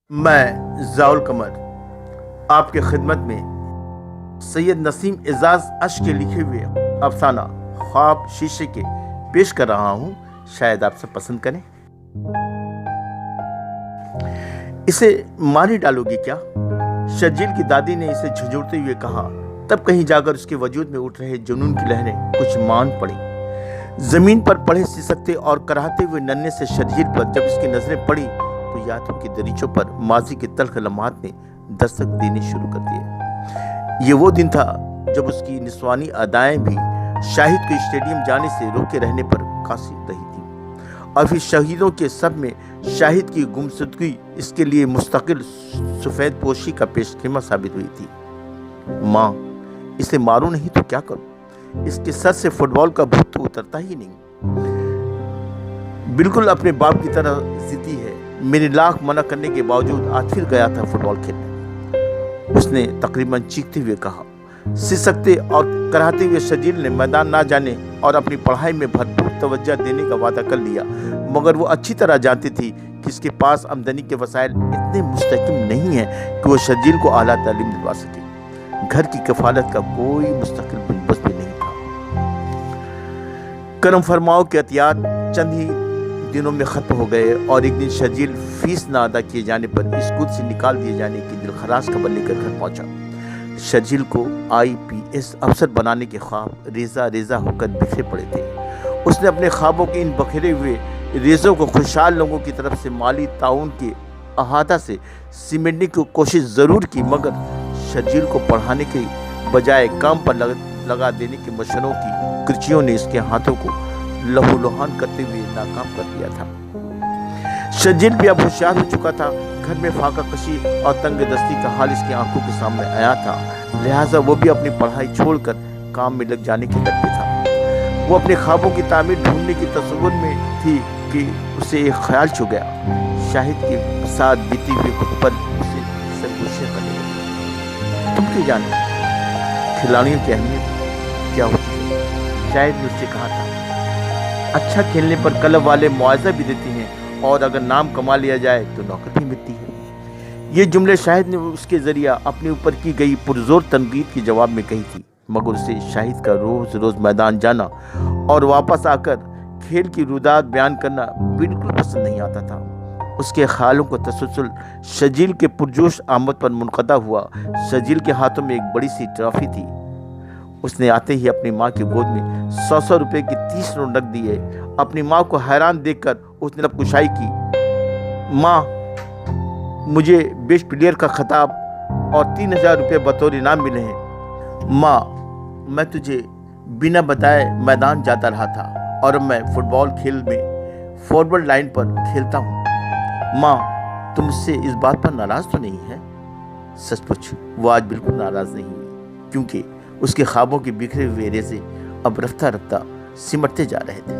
मैं ज़ाउल कमर आपके खिदमत में सैयद नसीम एजाज अश्क के लिखे हुए अफसाना ख्वाब शीशे के पेश कर रहा हूँ। शायद आप सब पसंद करें। इसे मार ही डालोगी क्या? शर्जील की दादी ने इसे झुंझुड़ते हुए कहा। तब कहीं जाकर उसके वजूद में उठ रहे जुनून की लहरें कुछ मान पड़ी। जमीन पर पड़े सिसकते और कराहते हुए नन्हे से शर्जील पर जब इसकी नजरें पड़ी तो यादों की दरीचों पर माजी के तल्ख लम्हात ने दस्तक देने शुरू कर दिए। ये वो दिन था जब उसकी निस्वानी अदाएं भी शाहिद को स्टेडियम जाने से रोके रहने पर कासी रही थी, और फिर शहीदों के सब में शाहिद की गुमशुदगी इसके लिए मुस्तकिल सफेद पोशी का पेशखेमा साबित हुई थी। माँ, इसे मारूं नहीं तो क्या करूं? इसके सर से फुटबॉल का भूत तो उतरता ही नहीं। बिल्कुल अपने बाप की तरह जिद्दी है। मेरे लाख मना करने के बावजूद आज फिर गया था फुटबॉल खेलने, उसने तकरीबन चीखते हुए कहा। सिसकते और कराहते हुए शर्जील ने मैदान ना जाने और अपनी पढ़ाई में भरपूर तवज्जो देने का वादा कर लिया, मगर वो अच्छी तरह जानती थी कि इसके पास आमदनी के वसाइल इतने मुस्तकिम नहीं हैं कि वो शर्जील को आला तालीम दिलवा सके। घर की कफालत का कोई मुस्तकिल बंदोबस्त भी नहीं था। करम फरमाओ के एहतियात चंद ही दिनों में खत्म हो गए और एक दिन शर्जील फीस ना अदा किए जाने पर स्कूल से निकाल दिए जाने की दिलखराश खबर लेकर घर पहुंचा। शर्जील को IPS अफसर बनाने के ख्वाब रेजा रेजा होकर बिखरे पड़े थे। उसने अपने ख्वाबों के इन बखेरे हुए रेजों को खुशहाल लोगों की तरफ से माली ताउन के अहाता से सिमटने की कोशिश जरूर की, मगर शर्जील को पढ़ाने के बजाय काम पर लगा देने के मशरों की कृचियों ने इसके हाथों को लहूलुहान करते हुए नाकाम कर दिया था। शर्जील भी अब होशियार हो चुका था। घर में फाका कशी और तंग दस्ती का हाल इसकी आंखों के सामने आया था, लिहाजा वो भी अपनी पढ़ाई छोड़कर काम में लग जाने के लग पे था। वो अपने ख्वाबों की तामीर ढूंढने की तसव्वुर में थी कि उसे एक ख्याल छू गया। शाहिद के साथ बीती हुई खुद पर उसे सरगोशियां करने लगी। तुम क्या जानो खिलाड़ियों की अहमियत क्या होती है? शायद ने उससे कहा था। अच्छा खेलने पर क्लब वाले मुआवजा भी देते हैं और अगर नाम कमा लिया जाए तो नौकरी भी मिलती है। ये जुमले शाहिद ने उसके जरिए अपने ऊपर की गई पुरजोर तनकीद के जवाब में कही थी, मगर उसे शाहिद का रोज रोज मैदान जाना और वापस आकर खेल की रुदात बयान करना बिल्कुल पसंद नहीं आता था। उसके ख्यालों को तसलसल शर्जील के पुरजोश आमद पर मुनक़दा हुआ। शर्जील के हाथों में एक बड़ी सी ट्रॉफी थी। उसने आते ही अपनी माँ की गोद में 100 रुपए की 30 नोट रख दिए। अपनी माँ को हैरान देखकर उसने लबकुशाई की। माँ, मुझे बेस्ट प्लेयर का खिताब और 3000 रुपये बतौर इनाम मिले हैं। माँ, मैं तुझे बिना बताए मैदान जाता रहा था और मैं फुटबॉल खेल में फॉरवर्ड लाइन पर खेलता हूँ। माँ, तुम मुझसे इस बात पर नाराज़ तो नहीं है? सचमुच वो आज बिल्कुल नाराज़ नहीं है, क्योंकि उसके ख्वाबों के बिखरे हुए रेजे अब रफ्ता रफ्ता सिमटते जा रहे थे।